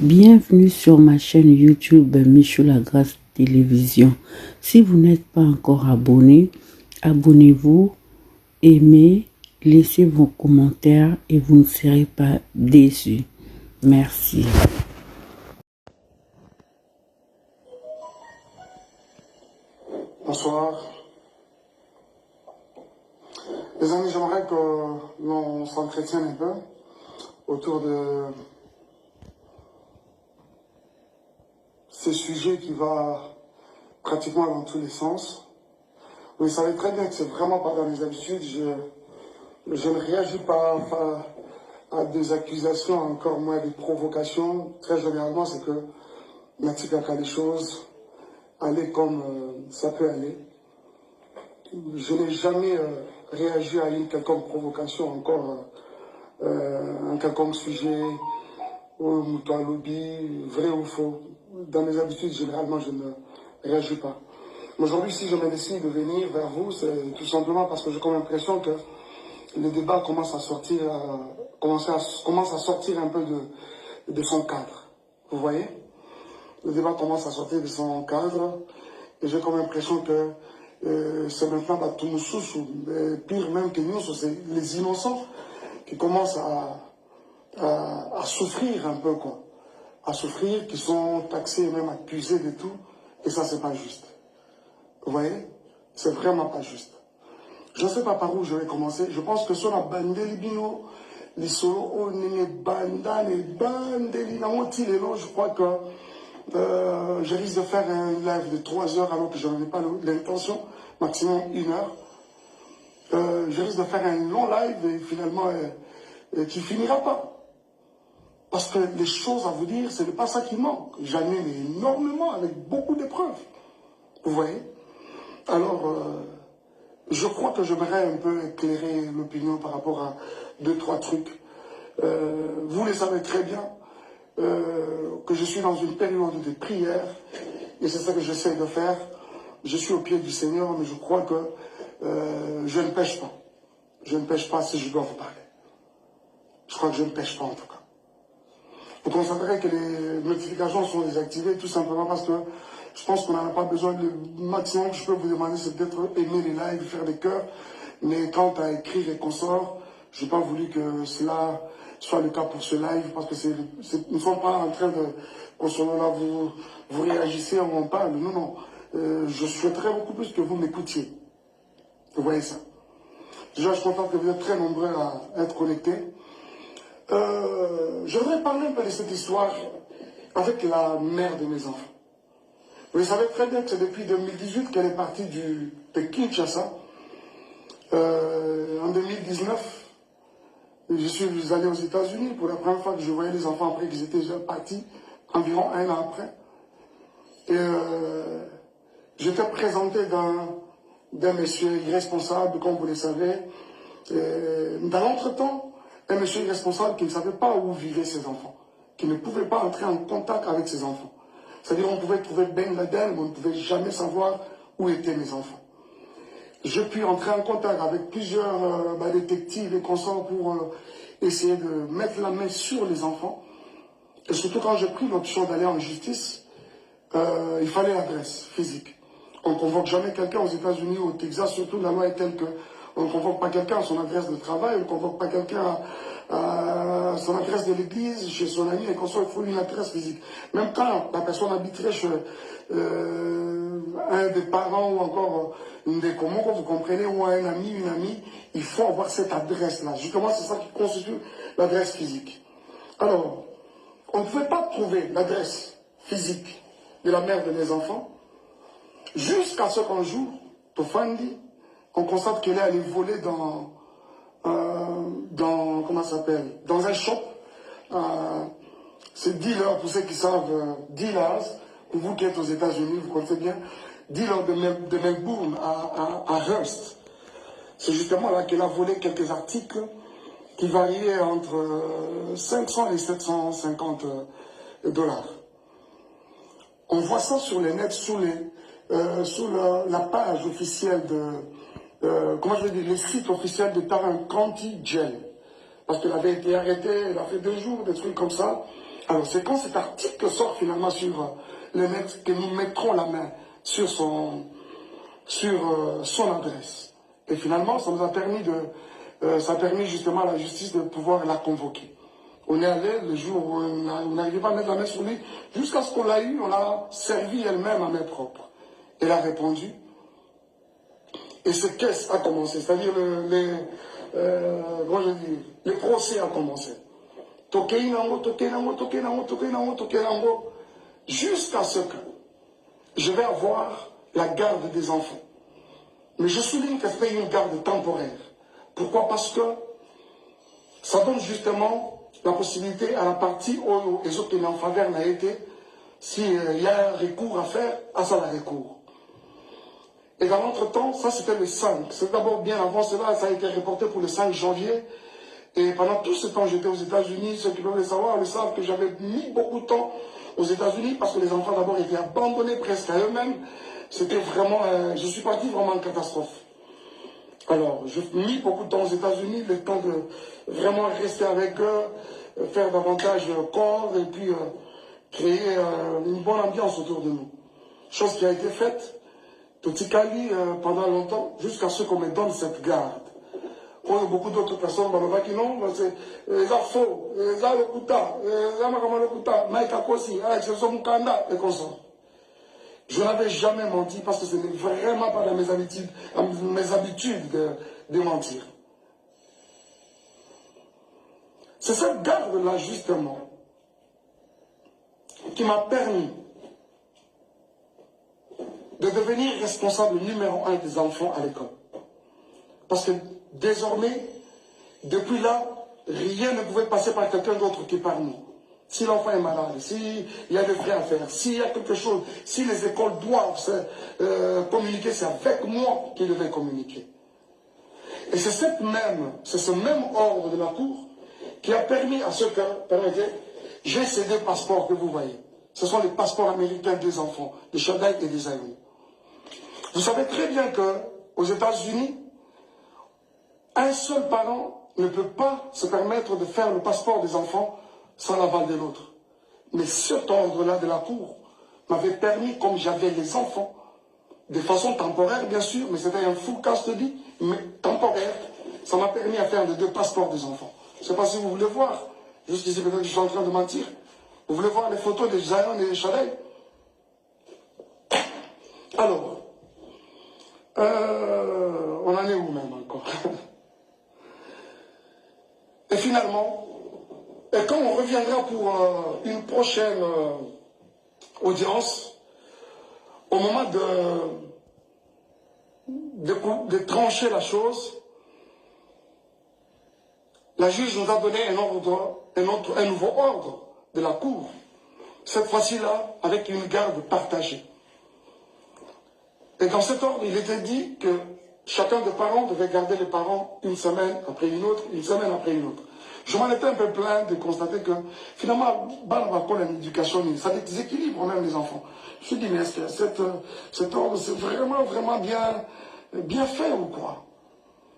Bienvenue sur ma chaîne YouTube Michou Lagrace Télévision. Si vous n'êtes pas encore abonné, abonnez-vous, aimez, laissez vos commentaires et vous ne serez pas déçus. Merci. Bonsoir. Les amis, j'aimerais que l'on s'entretienne un peu autour de ce sujet qui va pratiquement dans tous les sens. Vous savez très bien que c'est vraiment pas dans mes habitudes. Je ne réagis pas à des accusations, encore moins des provocations. Très généralement, c'est que Natika a des choses aller comme ça peut aller. Je n'ai jamais réagi à une quelconque provocation, encore un quelconque sujet, ou un lobby, vrai ou faux. Dans mes habitudes, généralement, je ne réagis pas. Aujourd'hui, si je me décide de venir vers vous, c'est tout simplement parce que j'ai comme l'impression que le débat commence à sortir, commence à sortir un peu de son cadre. Vous voyez? Le débat commence à sortir de son cadre et j'ai comme l'impression que c'est maintenant tout nous pire même que nous, c'est les innocents qui commencent à souffrir un peu, quoi. À souffrir, qui sont taxés et même accusés de tout. Et ça, c'est pas juste. Vous voyez? C'est vraiment pas juste. Je ne sais pas par où je vais commencer. Je pense que sur la bande libino, les solo, je crois que je risque de faire un live de 3 heures alors que je n'en ai pas l'intention, maximum 1 heure. Je risque de faire un long live et finalement qui finira pas. Parce que les choses à vous dire, ce n'est pas ça qui manque. J'en ai énormément avec beaucoup d'épreuves. Vous voyez? Alors, je crois que j'aimerais un peu éclairer l'opinion par rapport à 2-3 trucs. Vous le savez très bien que je suis dans une période de prière et c'est ça que j'essaie de faire. Je suis au pied du Seigneur, mais je crois que je ne pêche pas. Je ne pêche pas si je dois vous parler. Je crois que je ne pêche pas en tout cas. Vous constaterez que les notifications sont désactivées tout simplement parce que je pense qu'on n'en a pas besoin. Le maximum que je peux vous demander, c'est peut-être aimer les lives, faire des cœurs. Mais quant à écrire et consorts, je n'ai pas voulu que cela soit le cas pour ce live parce que nous ne sommes pas en train de, qu'au là, vous réagissez, on parle. Non, non. Je souhaiterais beaucoup plus que vous m'écoutiez. Vous voyez ça. Déjà, je suis content que vous êtes très nombreux à être connectés. Je voudrais parler un peu de cette histoire avec la mère de mes enfants. Vous savez très bien que c'est depuis 2018 qu'elle est partie de Kinshasa. En 2019, je suis allé aux États-Unis pour la première fois que je voyais les enfants après qu'ils étaient déjà partis, environ 1 an après. Et j'étais présenté d'un monsieur irresponsable, comme vous le savez. Dans l'entretemps, un monsieur irresponsable qui ne savait pas où vivaient ses enfants, qui ne pouvait pas entrer en contact avec ses enfants. C'est-à-dire on pouvait trouver Ben Laden, mais on ne pouvait jamais savoir où étaient mes enfants. Je puis entrer en contact avec plusieurs détectives et consorts pour essayer de mettre la main sur les enfants. Et surtout quand j'ai pris l'option d'aller en justice, il fallait l'adresse physique. On ne convoque jamais quelqu'un aux États-Unis ou au Texas, surtout la loi est telle que on ne convoque pas quelqu'un à son adresse de travail, on ne convoque pas quelqu'un à son adresse de l'église, chez son ami, et qu'on soit, il faut une adresse physique. Même quand la personne habiterait chez un des parents ou encore une des communs, vous comprenez, ou un ami, une amie, il faut avoir cette adresse-là. Justement, c'est ça qui constitue l'adresse physique. Alors, on ne pouvait pas trouver l'adresse physique de la mère de mes enfants, jusqu'à ce qu'un jour, Tofandi, on constate qu'elle est allée voler comment ça s'appelle, dans un shop. C'est dealer, pour ceux qui savent, dealers, pour vous qui êtes aux États-Unis, vous connaissez bien, dealer de Melbourne à Hearst. C'est justement là qu'elle a volé quelques articles qui variaient entre 500 et 750 dollars. On voit ça sur les nets, sous la page officielle comment je vais dire, le site officiel de Tarrant County Jail. Parce qu'elle avait été arrêtée, elle a fait 2 jours, des trucs comme ça. Alors, c'est quand cet article sort finalement sur le net que nous mettrons la main sur son adresse. Et finalement, ça nous a permis ça a permis justement à la justice de pouvoir la convoquer. On est allé le jour où on n'arrivait pas à mettre la main sur lui, jusqu'à ce qu'on l'a eu, on l'a servi elle-même à main propre. Elle a répondu. Et ce caisse a commencé, c'est-à-dire le procès a commencé. Jusqu'à ce que je vais avoir la garde des enfants. Mais je souligne que c'est une garde temporaire. Pourquoi? Parce que ça donne justement la possibilité à la partie où les autres qui en faveur n'a été, s'il y a un recours à faire, à ça le recours. Et dans l'entretemps, ça c'était le 5. C'est d'abord bien avant cela, ça a été reporté pour le 5 janvier. Et pendant tout ce temps, j'étais aux États-Unis. Ceux qui peuvent le savoir, le savent que j'avais mis beaucoup de temps aux États-Unis parce que les enfants d'abord étaient abandonnés presque à eux-mêmes. C'était vraiment, je suis parti vraiment en catastrophe. Alors, j'ai mis beaucoup de temps aux États-Unis, le temps de vraiment rester avec eux, faire davantage corps et puis créer une bonne ambiance autour de nous. Chose qui a été faite, Totikali, pendant longtemps, jusqu'à ce qu'on me donne cette garde. Quand beaucoup d'autres personnes, qui non, c'est les faux, les lokuta, les lokuta, Maïka Kosi, Alexandre Mukanda et consorts. Je n'avais jamais menti parce que ce n'est vraiment pas dans mes habitudes de mentir. C'est cette garde-là, justement, qui m'a permis de devenir responsable numéro 1 des enfants à l'école. Parce que désormais, depuis là, rien ne pouvait passer par quelqu'un d'autre que par nous. Si l'enfant est malade, s'il y a des frais à faire, s'il y a quelque chose, si les écoles doivent communiquer, c'est avec moi qu'ils devaient communiquer. Et c'est ce même ordre de la Cour qui a permis à ceux que, permettez, j'ai ces deux passeports que vous voyez. Ce sont les passeports américains des enfants, des Shaddai et des Aïnou. Vous savez très bien qu'aux États-Unis, un seul parent ne peut pas se permettre de faire le passeport des enfants sans l'aval de l'autre. Mais cet ordre-là de la Cour m'avait permis, comme j'avais les enfants, de façon temporaire bien sûr, mais c'était un full custody, mais temporaire, ça m'a permis à faire les deux passeports des enfants. Je ne sais pas si vous voulez voir, jusqu'ici peut-être que je suis en train de mentir. Vous voulez voir les photos des Zion et des Shaddai? Alors, on en est où même encore? Et finalement, et quand on reviendra pour une prochaine audience, au moment de trancher la chose, la juge nous a donné un nouveau ordre de la Cour. Cette fois-ci-là, avec une garde partagée. Et dans cet ordre, il était dit que chacun des parents devait garder les parents une semaine après une autre, une semaine après une autre. Je m'en étais un peu plaint de constater que finalement, l'éducation, ça déséquilibre même les enfants. Je me suis dit, mais est-ce que cet ordre, c'est vraiment, vraiment bien fait ou quoi?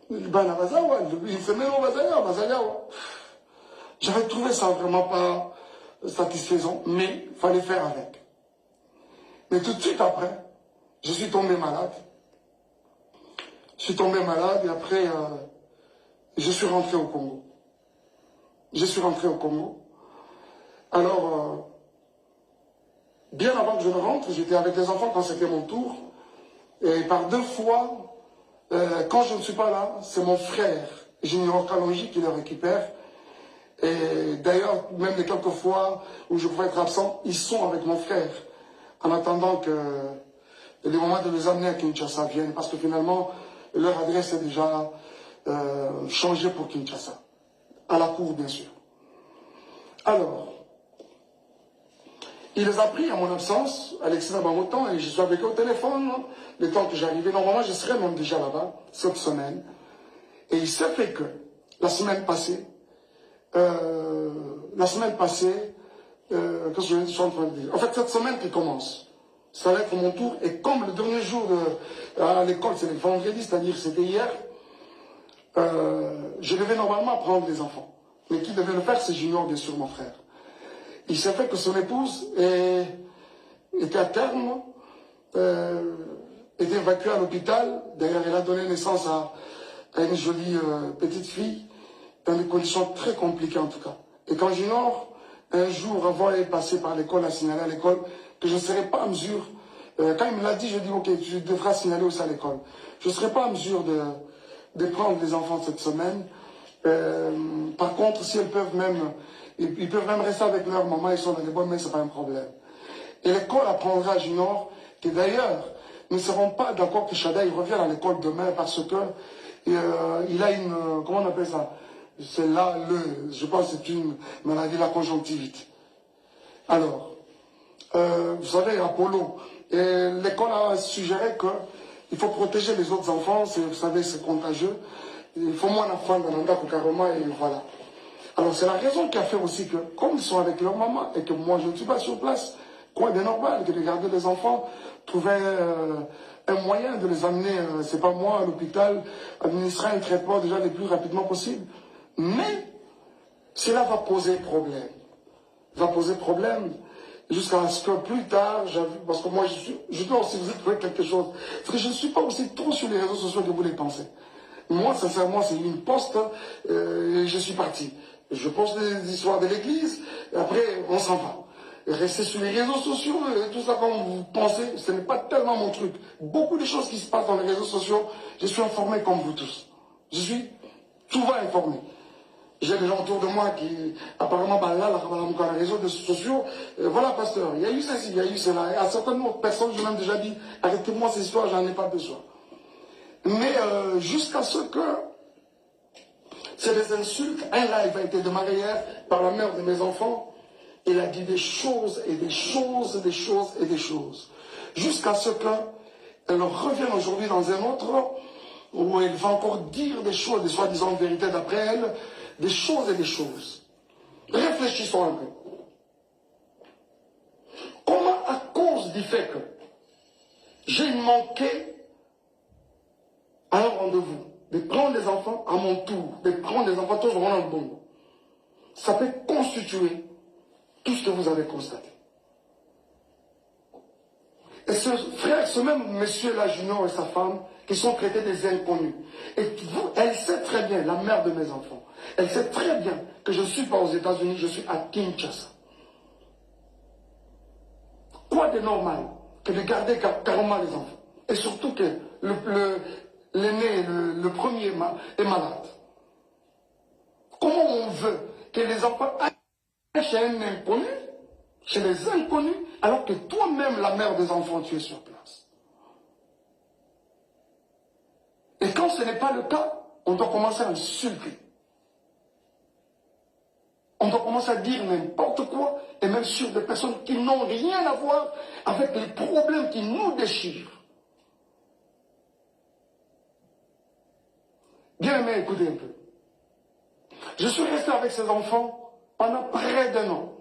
Une semaine au Bazaya. J'avais trouvé ça vraiment pas satisfaisant, mais il fallait faire avec. Mais tout de suite après, je suis tombé malade. Et après, je suis rentré au Congo. Alors, bien avant que je ne rentre, j'étais avec les enfants quand c'était mon tour. Et par 2 fois, quand je ne suis pas là, c'est mon frère, Junior Kalonji, qui le récupère. Et d'ailleurs, même les quelques fois où je pouvais être absent, ils sont avec mon frère. En attendant que le moment de les amener à Kinshasa vienne. Parce que finalement, leur adresse est déjà changée pour Kinshasa. À la cour, bien sûr. Alors, il les a pris à mon absence, Alexis Nabamotan, et je suis avec eux au téléphone, le temps que j'arrivais. Normalement, je serais même déjà là-bas, cette semaine. Et il s'est fait que, la semaine passée, qu'est-ce que je suis en train de dire? En fait, cette semaine qui commence, ça va être mon tour, et comme le dernier jour à l'école, c'est le vendredi, c'est-à-dire c'était hier, je devais normalement prendre les enfants. Mais qui devait le faire, c'est Junior, bien sûr, mon frère. Il s'est fait que son épouse était à terme, était évacuée à l'hôpital. D'ailleurs, elle a donné naissance à une jolie petite fille, dans des conditions très compliquées en tout cas. Et quand Junior, un jour avant d'aller passer par l'école, a signalé à l'école que je ne serais pas en mesure, quand il me l'a dit, je dis ok, tu devras signaler aussi à l'école. Je ne serais pas en mesure de prendre les enfants cette semaine. Par contre, si elles peuvent même, ils peuvent même rester avec leur maman, ils sont dans les bonnes mains, ce n'est pas un problème. Et l'école apprendra à Junior que d'ailleurs, nous ne serons pas d'accord que Shada il revienne à l'école demain parce que il a une, comment on appelle ça? C'est là, je pense que c'est une maladie de la conjonctivite. Alors, vous savez, Apollo, l'école a suggéré qu'il faut protéger les autres enfants, vous savez, c'est contagieux. Il faut moins d'enfants dans l'anda carrément et voilà. Alors, c'est la raison qui a fait aussi que, comme ils sont avec leur maman et que moi je ne suis pas sur place, quoi de normal que de garder les enfants, trouver un moyen de les amener, c'est pas moi, à l'hôpital, administrer un traitement déjà le plus rapidement possible. Mais cela va poser problème. Va poser problème jusqu'à ce que plus tard, parce que moi je dois aussi vous trouver quelque chose. Parce que je ne suis pas aussi trop sur les réseaux sociaux que vous les pensez. Moi, sincèrement, c'est une poste et je suis parti. Je poste des histoires de l'église, et après on s'en va. Et rester sur les réseaux sociaux, et tout ça comme vous pensez, ce n'est pas tellement mon truc. Beaucoup de choses qui se passent dans les réseaux sociaux, je suis informé comme vous tous. Je suis souvent informé. J'ai des gens autour de moi qui, apparemment, là, les réseaux sociaux, voilà, pasteur, il y a eu ceci, il y a eu cela. Et à certaines autres personnes, je m'ai déjà dit, arrêtez-moi ces histoires, j'en ai pas besoin. Mais jusqu'à ce que c'est des insultes, un live a été démarré hier par la mère de mes enfants, elle a dit des choses et des choses, des choses et des choses. Jusqu'à ce qu'elle revienne aujourd'hui dans un autre, où elle va encore dire des choses, des soi-disant vérités d'après elle, des choses et des choses. Réfléchissons un peu. Comment, à cause du fait que j'ai manqué à un rendez-vous, de prendre les enfants à mon tour, de prendre les enfants tous dans le bon, ça peut constituer tout ce que vous avez constaté. Et ce frère, ce même monsieur-là, Junior et sa femme, qui sont traités des inconnus. Et vous, elle sait très bien, la mère de mes enfants, elle sait très bien que je ne suis pas aux États-Unis, je suis à Kinshasa. Quoi de normal que de garder carrément les enfants? Et surtout que l'aîné, le premier est malade. Comment on veut que les enfants aillent chez un inconnu, chez les inconnus, alors que toi-même, la mère des enfants, tu es sur place? Et quand ce n'est pas le cas, on doit commencer à insulter. On doit commencer à dire n'importe quoi, et même sur des personnes qui n'ont rien à voir avec les problèmes qui nous déchirent. Bien aimé, écoutez un peu. Je suis resté avec ces enfants pendant près d'un an.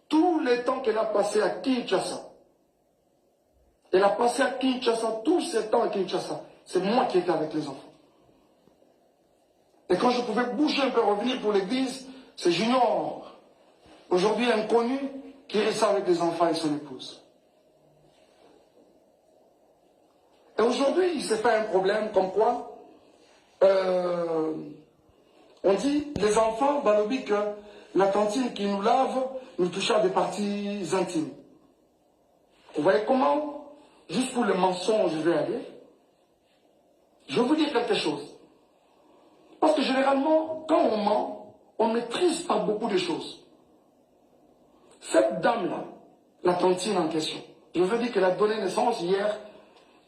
Tous les temps qu'elle a passé à Kinshasa. Elle a passé à Kinshasa, tous ces temps à Kinshasa. C'est moi qui étais avec les enfants. Et quand je pouvais bouger un peu, revenir pour l'église, c'est Junior, aujourd'hui inconnu, qui reste avec les enfants et son épouse. Et aujourd'hui, il s'est fait un problème comme quoi on dit, les enfants, Balobi, que la tantine qui nous lave nous touche à des parties intimes. Vous voyez comment, juste pour le mensonge, je vais aller. Je vais vous dire quelque chose. Parce que généralement, quand on ment, on ne maîtrise pas beaucoup de choses. Cette dame-là, la tantine en question, je veux dire qu'elle a donné naissance hier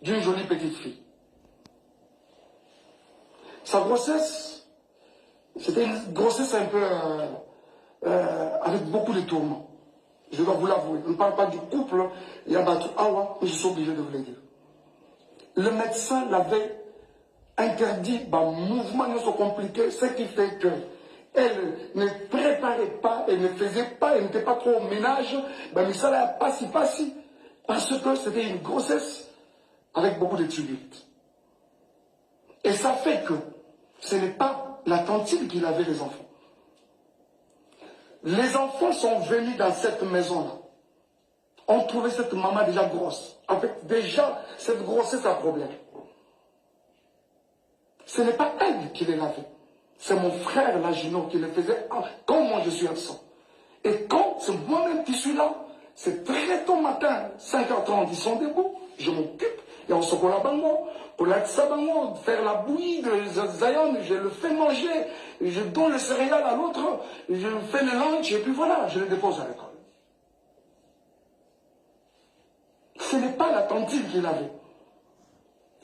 d'une jolie petite fille. Sa grossesse, c'était une grossesse un peu avec beaucoup de tourments. Je dois vous l'avouer. On ne parle pas du couple, il y a Batou Awa, mais je suis obligé de vous le dire. Le médecin l'avait interdit, mouvement ne soit compliqué, ce qui fait que elle ne préparait pas, elle ne faisait pas, elle n'était pas trop au ménage, mais ça l'a pas si, parce que c'était une grossesse avec beaucoup de tumultes. Et ça fait que ce n'est pas la tantine qui lavait les enfants. Les enfants sont venus dans cette maison-là. On trouvait cette maman déjà grosse. En fait, déjà, cette grossesse a un problème. Ce n'est pas elle qui les lavait. C'est mon frère, là, Gino, qui le faisait quand moi je suis absent. Et quand c'est moi-même qui suis là, c'est très tôt matin, 5h30, ils sont debout, je m'occupe, et on se colle à bango, pour la bango, faire la bouillie de Zion, je le fais manger, je donne le céréales à l'autre, je fais le lunch, et puis voilà, je le dépose à l'école. Ce n'est pas la tantine qui lavait.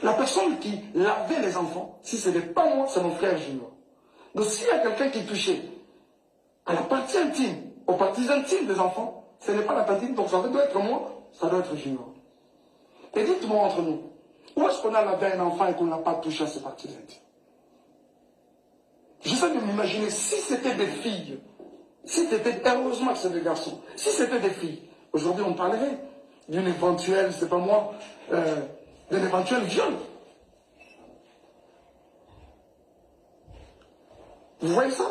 La personne qui lavait les enfants, si ce n'est pas moi, c'est mon frère Junior. Donc s'il y a quelqu'un qui touchait à la partie intime, aux parties intimes des enfants, ce n'est pas la tantine, donc ça doit être moi, ça doit être Junior. Et dites-moi entre nous, où est-ce qu'on a lavé un enfant et qu'on n'a pas touché à ses parties intimes? J'essaie de m'imaginer, si c'était des filles, si c'était, heureusement que c'est des garçons, si c'était des filles, aujourd'hui on parlerait d'une éventuelle, c'est pas moi, d'un éventuel viol. Vous voyez ça?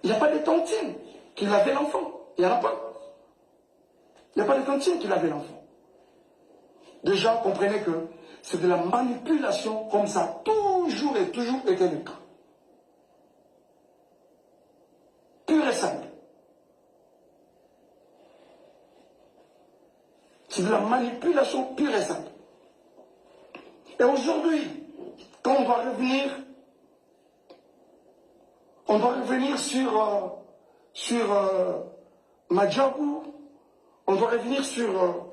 Il n'y a pas de tantine qui lavait l'enfant. Il n'y en a pas. Il n'y a pas de tantine qui lavait l'enfant. Déjà, comprenez que c'est de la manipulation comme ça, toujours et toujours été le cas. Pur et simple. C'est de la manipulation pure et simple. Et aujourd'hui, quand on va revenir sur Madjabou, on doit revenir sur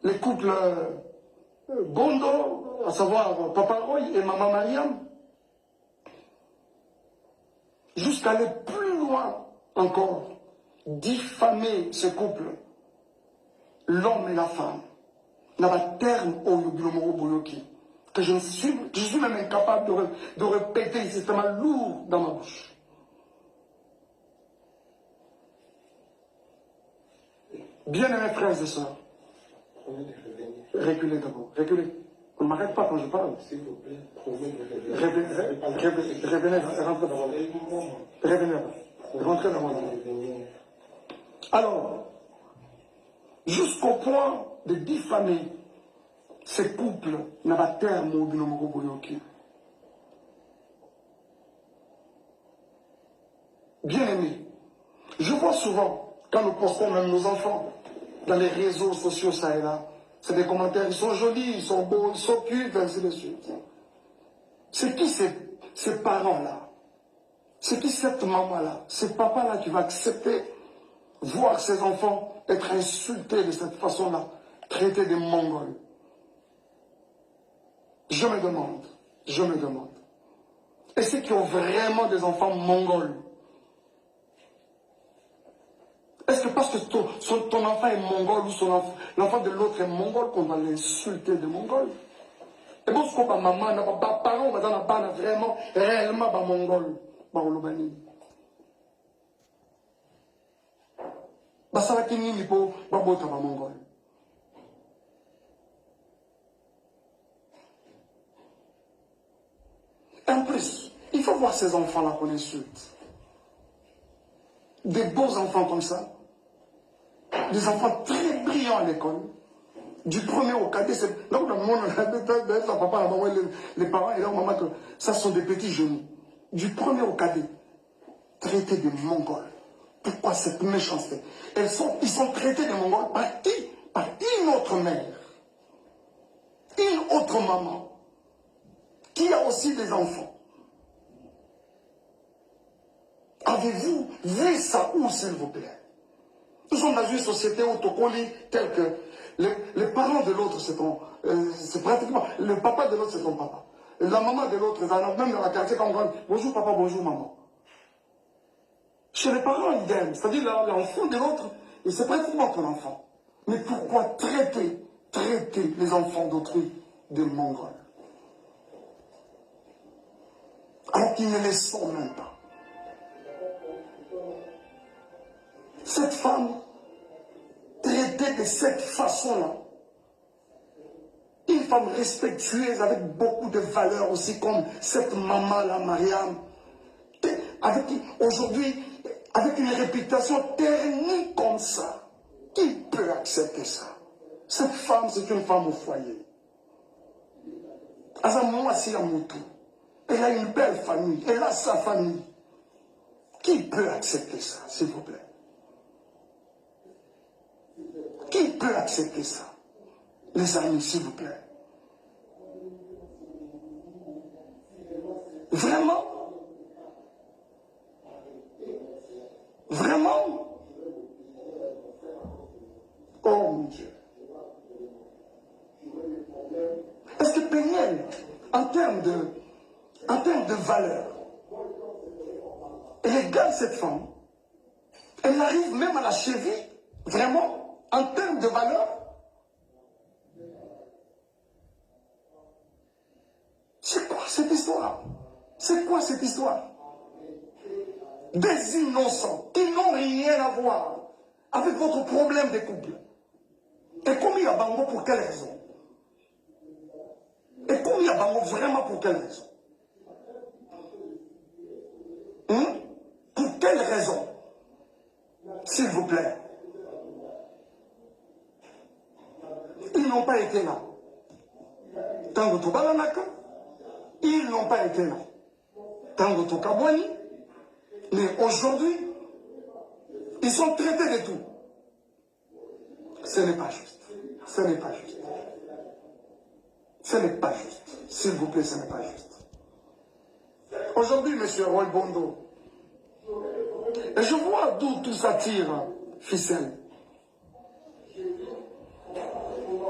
les couples Bondo, à savoir Papa Roy et Maman Mariam, jusqu'à aller plus loin encore, diffamer ce couple, l'homme et la femme, n'a pas terme au Yubilomoro Boyoki, que je suis même incapable de répéter, c'est tellement lourd dans ma bouche. Bien-aimés frères et sœurs, reculez d'abord, reculez. On ne m'arrête pas quand je parle. S'il vous plaît, revenez, rentrez dans mon vie. Alors, jusqu'au point de diffamer ces couples n'a pas terme au Binomoro Boyoki. Bien aimé, je vois souvent, quand nous postons même nos enfants dans les réseaux sociaux, ça et là, c'est des commentaires, ils sont jolis, ils sont beaux, ils sont cute, ainsi de suite. C'est qui ces parents-là? C'est qui cette maman-là? Ce papa-là qui va accepter voir ses enfants être insultés de cette façon-là, traités de Mongols? Je me demande. Et ceux qui ont vraiment des enfants mongols, est-ce que parce que ton enfant est mongol ou l'enfant de l'autre est mongol qu'on va l'insulter de mongol? Et bon, ce qu'on va maman, n'a pas parents, on va vraiment, réellement, pas mongol, pas olobani. Bah, ça va tenir, il faut, pas bota, pas mongol. En plus, il faut voir ces enfants-là qu'on insulte. Des beaux enfants comme ça. Des enfants très brillants à l'école. Du premier au cadet, c'est là où le monde, papa, la maman, les parents et leur maman, que ça sont des petits genoux. Du premier au cadet, traités de Mongols. Pourquoi cette méchanceté? Ils sont traités de Mongols par qui? Par une autre mère. Une autre maman. Qui a aussi des enfants. Avez-vous vu ça où, s'il vous plaît? Nous sommes dans une société autocollée telle que les parents de l'autre, c'est pratiquement, le papa de l'autre, c'est ton papa. Et la maman de l'autre, même dans la quartier, quand on rentre, bonjour papa, bonjour maman. Chez les parents, idem. C'est-à-dire l'enfant de l'autre, et c'est pratiquement ton enfant. Mais pourquoi traiter les enfants d'autrui de Mongols? Alors qu'ils ne les sont même pas. Cette femme, traitée de cette façon-là, une femme respectueuse avec beaucoup de valeurs aussi, comme cette maman-là, Mariam, aujourd'hui, avec une réputation ternie comme ça, qui peut accepter ça? Cette femme, c'est une femme au foyer. Elle a une belle famille, elle a sa famille. Qui peut accepter ça, s'il vous plaît? Qui peut accepter ça? Les amis, s'il vous plaît. Vraiment? Vraiment? Oh mon Dieu. Est-ce que Péniel, en termes de valeur, elle égale cette femme? Elle arrive même à la cheville? Vraiment? En termes de valeur? C'est quoi cette histoire? C'est quoi cette histoire? Des innocents qui n'ont rien à voir avec votre problème de couple. Et commis à Bango pour quelle raison? Et commis à Bango vraiment pour quelle raison? Pour quelle raison? S'il vous plaît. Ils n'ont pas été là. Tango Tobalanaka, ils n'ont pas été là. Tango Tokabwani, mais aujourd'hui, ils sont traités de tout. Ce n'est pas juste. Ce n'est pas juste. Ce n'est pas juste. S'il vous plaît, ce n'est pas juste. Aujourd'hui, M. Roy Bondo, et je vois d'où tout ça tire, ficelle.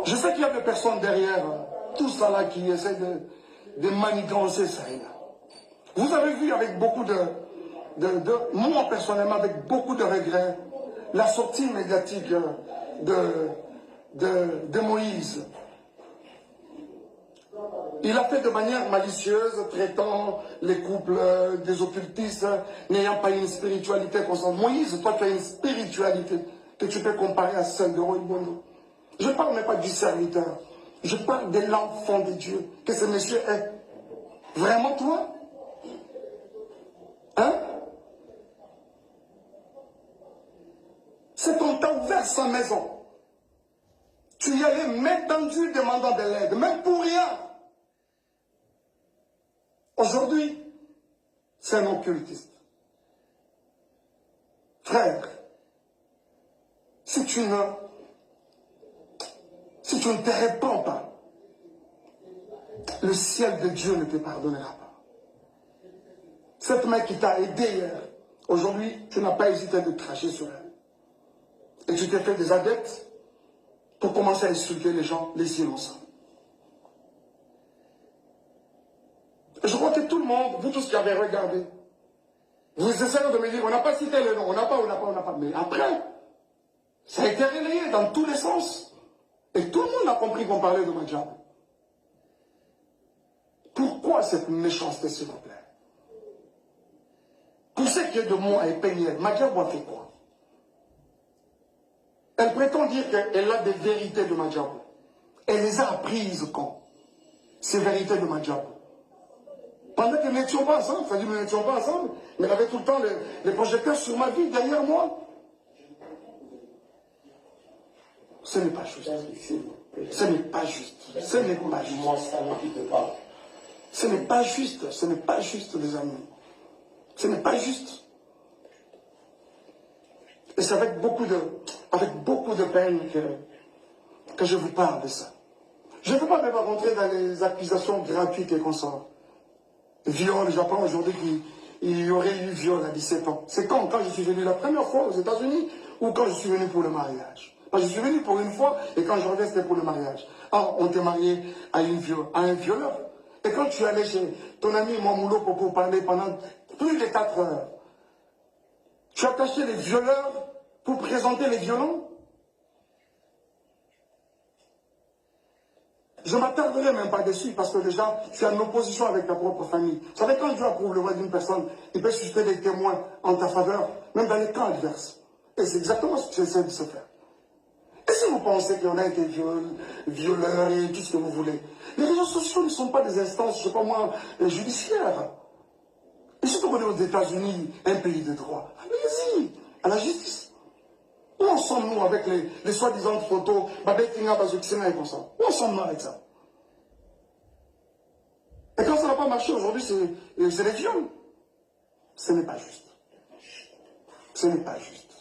Je sais qu'il y a des personnes derrière tout ça là qui essaient de manigancer ça et là. Vous avez vu avec beaucoup moi personnellement, avec beaucoup de regrets, la sortie médiatique de Moïse. Il a fait de manière malicieuse, traitant les couples des occultistes, n'ayant pas une spiritualité constante. Moïse, toi tu as une spiritualité que tu peux comparer à celle de Roy Bondo. Je ne parle même pas du serviteur. Je parle de l'enfant de Dieu que ce monsieur est. Vraiment toi? Hein? C'est qu'on t'a ouvert sa maison. Tu y allais main tendue demandant de l'aide, même pour rien. Aujourd'hui, c'est un occultiste. Frère, si tu ne te répands pas, le ciel de Dieu ne te pardonnera pas. Cette main qui t'a aidé hier, aujourd'hui, tu n'as pas hésité de cracher sur elle. Et tu t'es fait des adeptes pour commencer à insulter les gens, les innocents. Je crois que tout le monde, vous tous qui avez regardé, vous essayez de me dire, on n'a pas cité le nom, on n'a pas. Mais après, ça a été relayé dans tous les sens. Et tout le monde a compris qu'on parlait de Madjabou. Pourquoi cette méchanceté, s'il vous plaît? Pour ce qui est de moi et Péniel, Madjabou a fait quoi? Elle prétend dire qu'elle a des vérités de Madjabou. Elle les a apprises quand? Ces vérités de Madjabou. Pendant que nous n'étions pas ensemble, c'est-à-dire que nous n'étions pas ensemble, mais elle avait tout le temps les projecteurs sur ma vie, derrière moi. Ce n'est pas juste. Ce n'est pas juste. Ce n'est pas juste. Ce n'est pas juste. Ce n'est pas juste, les amis. Ce n'est pas juste. Et c'est avec beaucoup de peine que je vous parle de ça. Je ne veux pas même rentrer dans les accusations gratuites et consorts. Viol, j'apprends aujourd'hui qu'il y aurait eu viol à 17 ans. C'est quand je suis venu la première fois aux États-Unis ou quand je suis venu pour le mariage? Je suis venu pour une fois et quand je reviens, c'était pour le mariage. Alors, on t'est marié à un violeur. Et quand tu allais chez ton ami Mamoulo pour parler pendant plus de 4 heures, tu as caché les violeurs pour présenter les violents? Je ne m'attarderai même pas dessus parce que déjà, tu es en opposition avec ta propre famille. Vous savez, quand Dieu approuve le voix d'une personne, il peut susciter des témoins en ta faveur, même dans les cas adverses. Et c'est exactement ce que tu essaies de se faire. Et si vous pensez qu'il y en a été violeurs et tout ce que vous voulez, les réseaux sociaux ne sont pas des instances, je ne sais pas moi, judiciaires. Et surtout qu'on est aux États-Unis, un pays de droit, allez-y, à la justice. Où en sommes-nous avec les soi-disant photos, comme ça? Où en sommes-nous avec ça? Et quand ça n'a pas marché aujourd'hui, c'est les viols. Ce n'est pas juste. Ce n'est pas juste.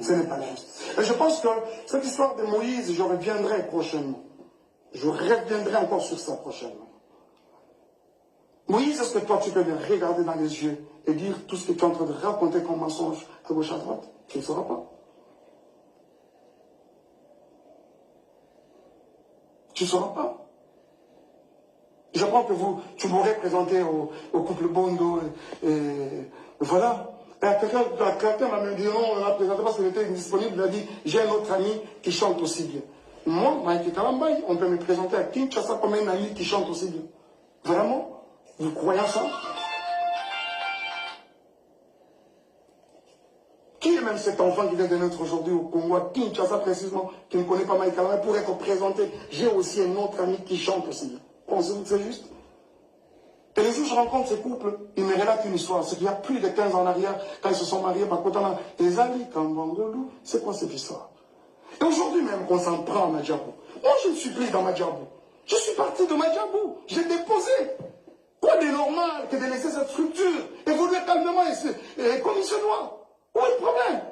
Ce n'est pas juste. Et je pense que cette histoire de Moïse, je reviendrai prochainement. Je reviendrai encore sur ça prochainement. Moïse, est-ce que toi tu peux me regarder dans les yeux et dire tout ce que tu es en train de raconter comme mensonge à gauche à droite? Tu ne sauras pas. Tu ne sauras pas. Je crois que tu m'aurais présenté au couple Bondo et voilà. Et quelqu'un m'a même dit non, on l'a présenté parce qu'il était indisponible. Il a dit j'ai un autre ami qui chante aussi bien. Moi, Mike Kalambay, on peut me présenter à Kinshasa comme un ami qui chante aussi bien. Vraiment? Vous croyez ça? Qui est même cet enfant qui vient de naître aujourd'hui au Congo, à Kinshasa précisément, qui ne connaît pas Mike Kalambay, pour être présenté? J'ai aussi un autre ami qui chante aussi bien. Pensez-vous que c'est juste? Et les jours où je rencontre ces couples, ils me relatent une histoire. C'est qu'il y a plus de 15 ans en arrière, quand ils se sont mariés, les amis, Kambangolou, c'est quoi cette histoire? Et aujourd'hui même qu'on s'en prend à Madjabou. Moi, je ne suis plus dans Madjabou. Je suis parti de Madjabou. J'ai déposé. Quoi de normal que de laisser cette structure évoluer calmement et comme il se doit? Où est le problème?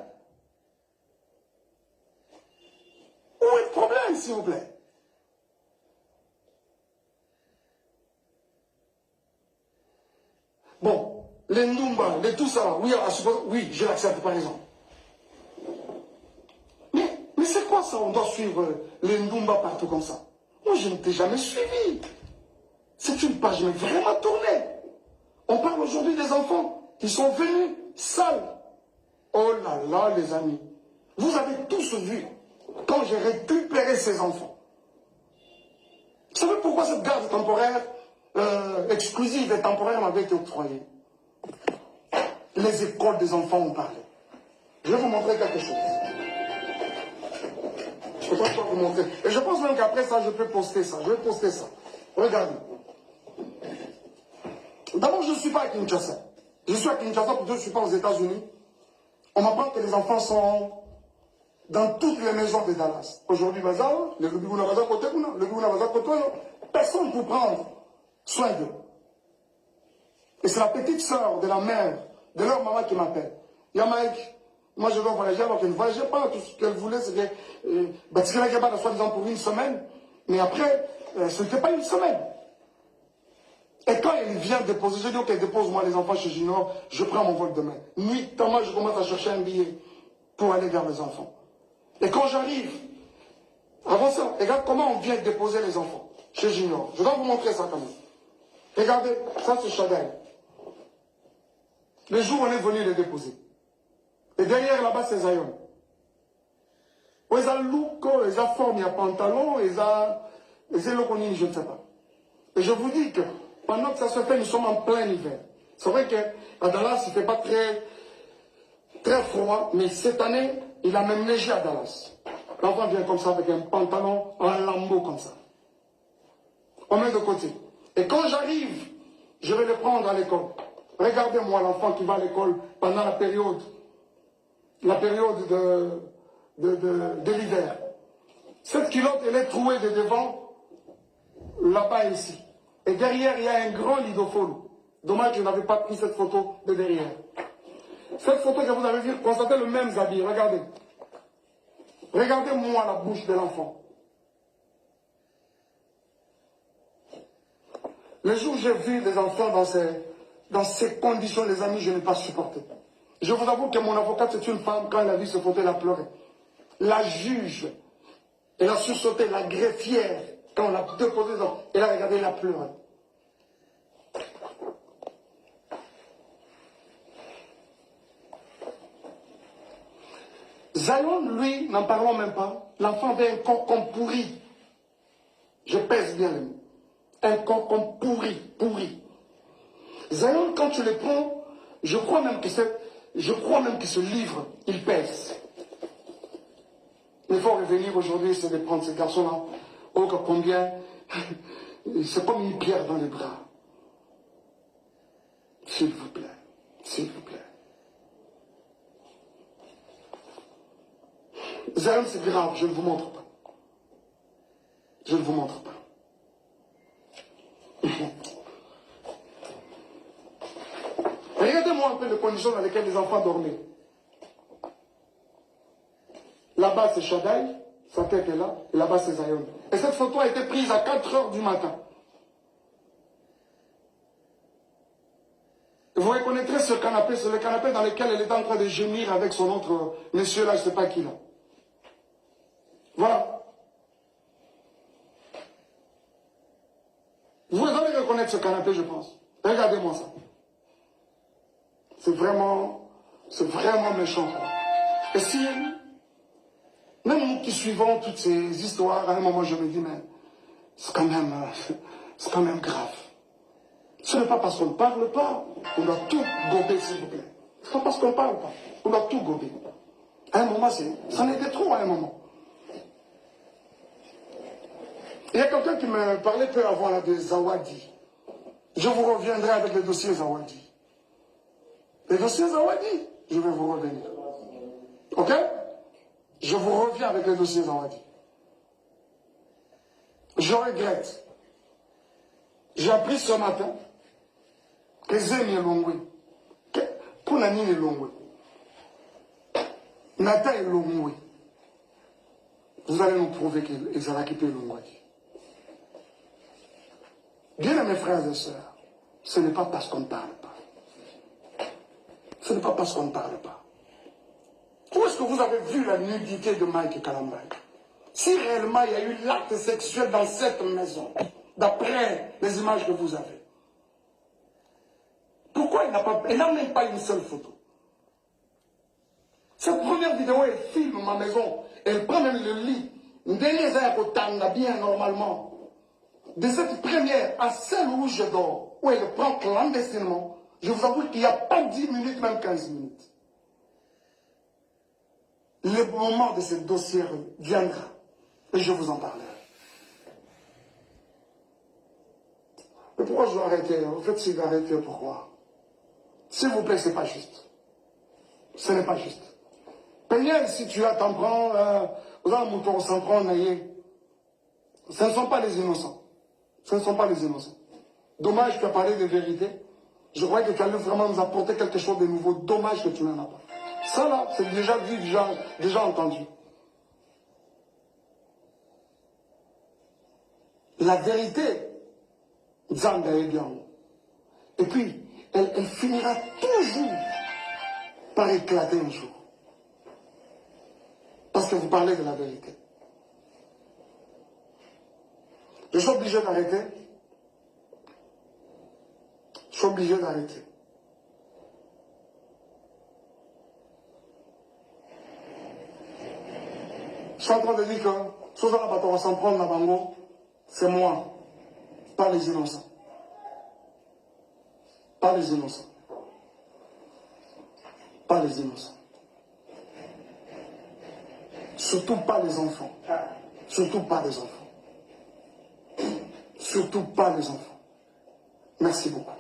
Où est le problème, s'il vous plaît? Bon, les Ndumba, les tout ça, oui, je l'accepte par exemple. Mais c'est quoi ça? On doit suivre les Ndumba partout comme ça. Moi, je ne t'ai jamais suivi. C'est une page mais vraiment tournée. On parle aujourd'hui des enfants qui sont venus sales. Oh là là, les amis. Vous avez tous vu quand j'ai récupéré ces enfants. Vous savez pourquoi cette garde temporaire exclusive et temporaire m'avait été octroyée? Les écoles des enfants ont parlé. Je vais vous montrer quelque chose. Je ne peux pas vous montrer. Et je pense même qu'après ça, je peux poster ça. Je vais poster ça. Regardez. D'abord, je ne suis pas à Kinshasa. Je suis à Kinshasa, plutôt je ne suis pas aux États-Unis. On m'apprend que les enfants sont dans toutes les maisons de Dallas. Aujourd'hui, personne pour prendre soin d'eux. Et c'est la petite sœur de la mère, de leur maman qui m'appelle. Il y a Mike, moi je dois voyager alors qu'elle ne voyageait pas. Tout ce qu'elle voulait, c'était soi-disant pour une semaine. Mais après, ce n'était pas une semaine. Et quand elle vient déposer, je dis ok, dépose-moi les enfants chez Junior, je prends mon vol demain. Nuitamment, je commence à chercher un billet pour aller vers les enfants. Et quand j'arrive, avant ça, regarde comment on vient déposer les enfants chez Junior. Je dois vous montrer ça quand même. Regardez, ça c'est Chagall. Le jour où on est venu les déposer. Et derrière là-bas, c'est Zion. Ils ont look, ils ont forme, il y a pantalon, ils ont loconine, je ne sais pas. Et je vous dis que pendant que ça se fait, nous sommes en plein hiver. C'est vrai qu'à Dallas, il ne fait pas très froid, mais cette année, il a même neigé à Dallas. L'enfant vient comme ça avec un pantalon en lambeau comme ça. On met de côté. Et quand j'arrive, je vais le prendre à l'école. Regardez-moi l'enfant qui va à l'école pendant la période de l'hiver. Cette culotte, elle est trouée de devant, là-bas et ici. Et derrière, il y a un grand lidophone. Dommage que je n'avais pas pris cette photo de derrière. Cette photo que vous avez vue, constatez le même habit. Regardez. Regardez-moi la bouche de l'enfant. Le jour où j'ai vu des enfants dans ces conditions, les amis, je n'ai pas supporté. Je vous avoue que mon avocate, c'est une femme, quand elle a vu ce photo, elle a pleuré. La juge, elle a sursauté, la greffière, quand on l'a déposé, elle a regardé, elle a pleuré. Zion, lui, n'en parlons même pas. L'enfant avait un concombre pourri. Je pèse bien les mots. Un concombre pourri. Zion, quand tu le prends, je crois même que ce livre, il pèse. Il faut revenir aujourd'hui, c'est de prendre ces garçons-là. Oh, combien. C'est comme une pierre dans les bras. S'il vous plaît. S'il vous plaît. Zérum, c'est grave, je ne vous montre pas. Je ne vous montre pas. Regardez-moi un peu les conditions dans lesquelles les enfants dormaient. Là-bas, c'est Shaddai, sa tête est là, et là-bas, c'est Zion. Et cette photo a été prise à 4 heures du matin. Vous reconnaîtrez ce canapé, c'est le canapé dans lequel elle est en train de gémir avec son autre monsieur là, je ne sais pas qui là. Voilà. Vous allez reconnaître ce canapé, je pense. Regardez-moi ça. C'est vraiment méchant. Et si, même nous qui suivons toutes ces histoires, à un moment je me dis, mais c'est quand même grave. Ce n'est pas parce qu'on ne parle pas qu'on doit tout gober, s'il vous plaît. Ce n'est pas parce qu'on ne parle pas qu'on doit tout gober. À un moment, ça en était trop à un moment. Il y a quelqu'un qui me parlait peu avant là, de Zawadi. Je vous reviendrai avec les dossiers Zawadi. Les dossiers Zawadi, je vais vous revenir. Ok? Je vous reviens avec les dossiers Zawadi. Je regrette. J'ai appris ce matin que Zemi est Longwe. Pour Nani est Longwe. Nata est Longwe. Vous allez nous prouver qu'Exalaki est Longwe. Bien mes frères et sœurs, ce n'est pas parce qu'on ne parle pas. Ce n'est pas parce qu'on ne parle pas. Où est-ce que vous avez vu la nudité de Mike Kalambay? Si réellement il y a eu l'acte sexuel dans cette maison, d'après les images que vous avez, pourquoi il n'a même pas une seule photo? Cette première vidéo, elle filme ma maison, elle prend même le lit, bien normalement. De cette première à celle où je dors, où elle prend clandestinement, je vous avoue qu'il n'y a pas 10 minutes, même 15 minutes. Le moment de ce dossier viendra et je vous en parlerai. Mais pourquoi je dois arrêter? En fait, si d'arrêter, pourquoi? S'il vous plaît, ce n'est pas juste. Ce n'est pas juste. Peignel, si tu as t'en prends, aux amoutons s'en prend, ce ne sont pas les innocents. Ce ne sont pas les innocents. Dommage que tu as parlé de vérité. Je crois que tu allais vraiment nous apporter quelque chose de nouveau. Dommage que tu n'en as pas. Ça là, c'est déjà vu, déjà entendu. La vérité, Zanga est bien. Et puis, elle finira toujours par éclater un jour. Parce que vous parlez de la vérité. Je suis obligé d'arrêter. Je suis obligé d'arrêter. Je suis en train de dire que Suzana Bato va s'en prendre la bango, c'est moi, pas les innocents. Pas les innocents. Pas les innocents. Surtout pas les enfants. Surtout pas les enfants. Surtout pas les enfants. Merci beaucoup.